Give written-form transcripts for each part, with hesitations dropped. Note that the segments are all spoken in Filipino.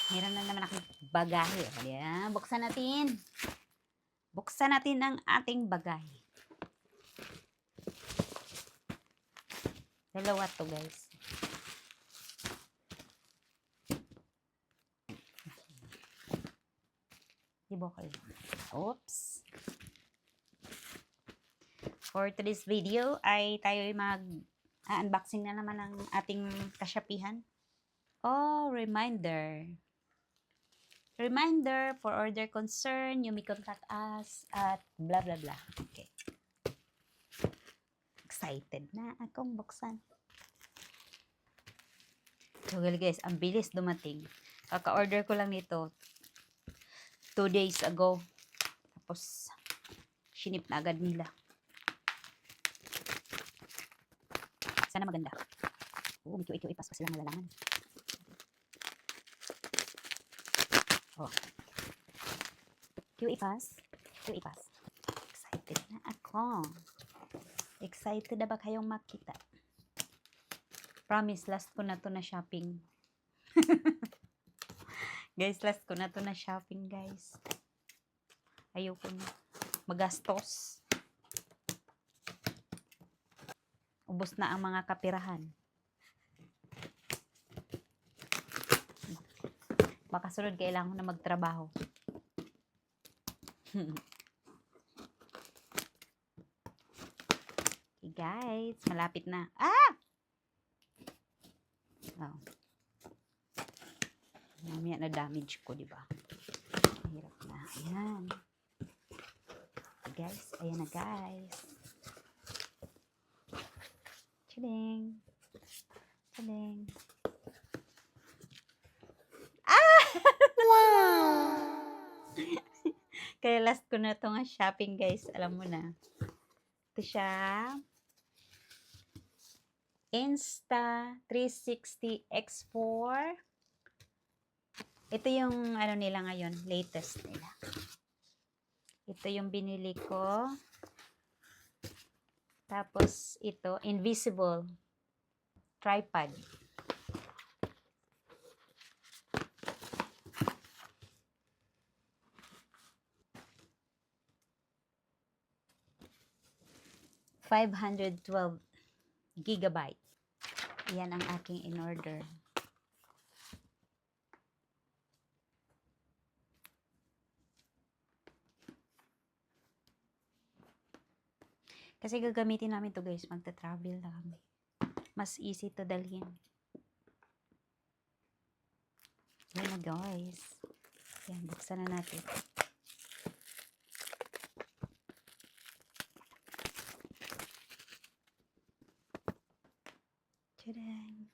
Meron na naman akong bagahe. Ayan, buksan natin. Buksan natin ang ating bagahe. Dalawa to, guys. Diba kayo? Oops. For today's video ay tayo mag-unboxing na naman ng ating kasyapihan. Oh, reminder. Reminder for order concern, you may contact us at blah blah blah. Okay. Excited na akong buksan. So guys, ang bilis dumating. Kaka-order ko lang nito 2 days ago. Tapos, shinip na agad nila. Sana maganda. Oo, may QA pass pa silang malalaman. Oh. QA pass. QA pass. Excited na ako. Excited na ba kayong makita? Promise, last ko na to na shopping. Guys, last ko na to na shopping, guys. Ayoko na magastos. Ubos na ang mga kapirahan. Baka sunod kailangan ko na magtrabaho. Okay, guys, malapit na. Ah! Oh. Mamaya na damage ko, di ba? Hirap na. Ayan. Guys, ayan na, guys. Chilling. Chilling. Ah! Wow! Kaya last ko na ito nga shopping, guys. Alam mo na. Ito siya. Insta360 X4. Ito yung ano nila ngayon, latest nila. Ito yung binili ko. Tapos ito, invisible tripod. $512 gigabyte. Yan ang aking in-order. Kasi gagamitin namin to, guys. Magta-travel na kami. Mas easy to dalhin. Yan na, guys. Yan, buksan na natin. Tadang!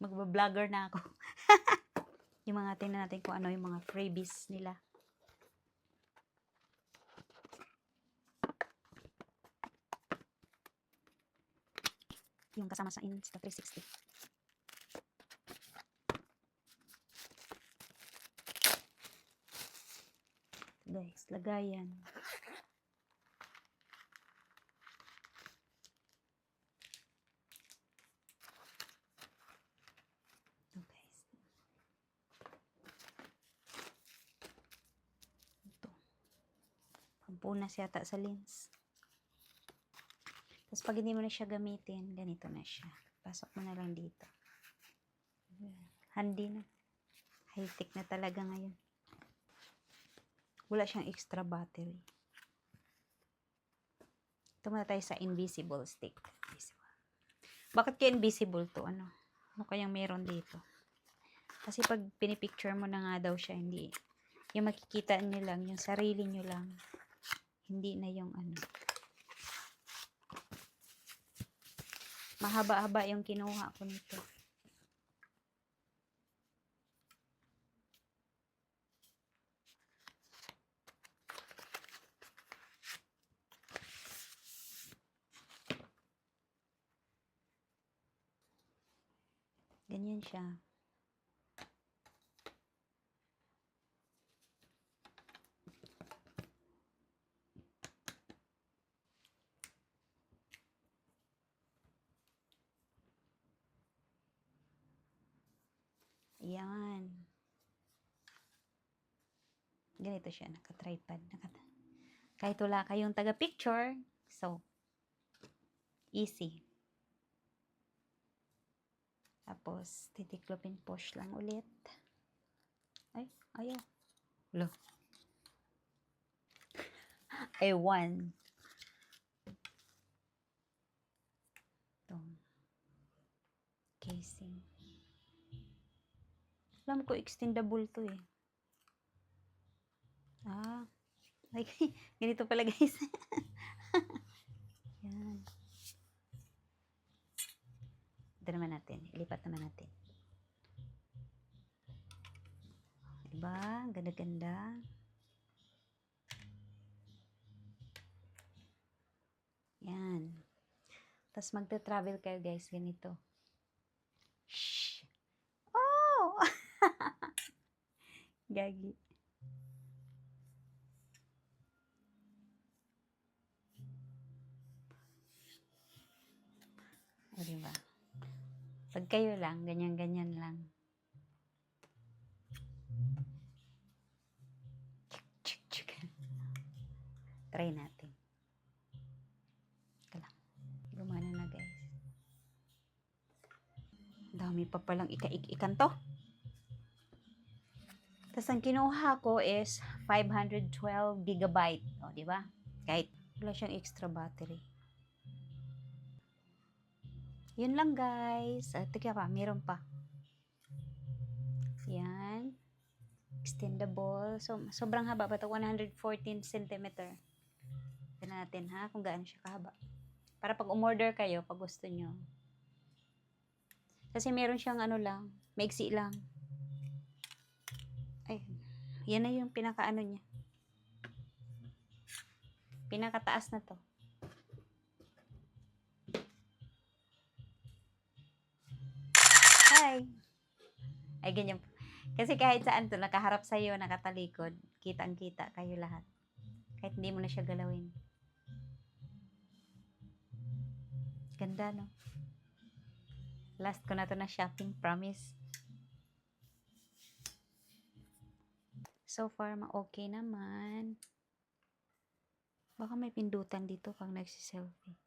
Magba-vlogger na ako. Yung mga tingnan natin kung ano yung mga freebies nila. Yung kasama sa Insta360. Guys, lagayan. Pampunas yata sa lens. Tapos pag hindi mo na siya gamitin, ganito na siya. Pasok mo na lang dito. Handy na. High-tech na talaga ngayon. Wala siyang extra battery. Ito muna tayo sa invisible stick. Bakit kaya invisible to? Ano kayang meron dito? Kasi pag pinipicture mo na nga daw siya, hindi. Yung makikita nyo lang, yung sarili nyo lang. Hindi na yung ano. Mahaba-haba yung kinuha ko nito. Ganyan siya. Yan. Ganito siya, naka-tripod. Kahit wala kayong taga-picture, so, easy. Tapos, titiklopin push lang ulit. Ay, ayaw. Lo. Ay, one. Ito. Casing. Alam ko, extendable to eh. Ah. Ay, ganito pala guys. Yan. Ito naman natin. Ilipat naman natin. Diba? Ganda-ganda. Yan. Tapos magta-travel kayo guys. Ganito. Shhh! Oh! Gagi. O, diba? Pag kayo lang, ganyan-ganyan lang. Try natin. Ika lang. Gumana na guys. Dami pa palang ikan to. Tapos ang kinuha ko is 512 gigabyte. O, di ba? Kahit wala siyang extra battery. Yun lang guys. Tika pa, meron pa. Yan. Extendable. So, sobrang haba ba ito? 114 cm. Tignan natin ha, kung gaano siya kahaba. Para pag umorder kayo, pag gusto nyo. Kasi meron siyang ano lang, maiksi lang. Ay, yan na yung pinaka-ano niya. Pinakataas na to. Hi! Ay, ganyan. Kasi kahit saan to, nakaharap sa'yo, nakatalikod, kitang-kita kayo lahat. Kahit hindi mo na siya galawin. Ganda, no? Last ko na to na shopping, promise. So far, okay naman. Baka may pindutan dito pag nagsiselfie.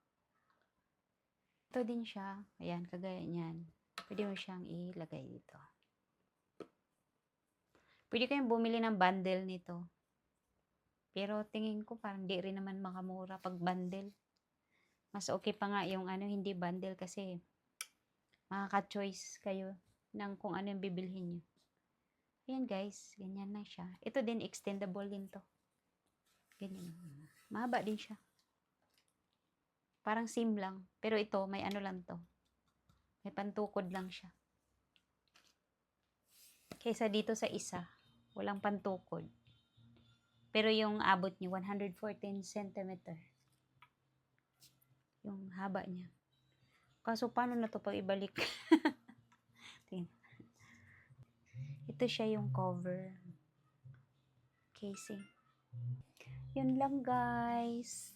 Ito din siya. Ayan, kagaya niyan. Pwede mo siyang ilagay dito. Pwede kayong bumili ng bundle nito. Pero tingin ko parang di rin naman makamura pag bundle. Mas okay pa nga yung ano, hindi bundle kasi makaka-choice kayo ng kung ano yung bibilhin nyo. Ayan guys, ganyan na siya. Ito din, extendable din to. Ganyan. Mahaba din siya. Parang same lang. Pero ito, may ano lang to. May pantukod lang siya. Kaysa dito sa isa, walang pantukod. Pero yung abot niya, 114 cm. Yung haba niya. Kaso, paano na to pag ibalik? Ito siya yung cover. Casing. Yun lang, guys.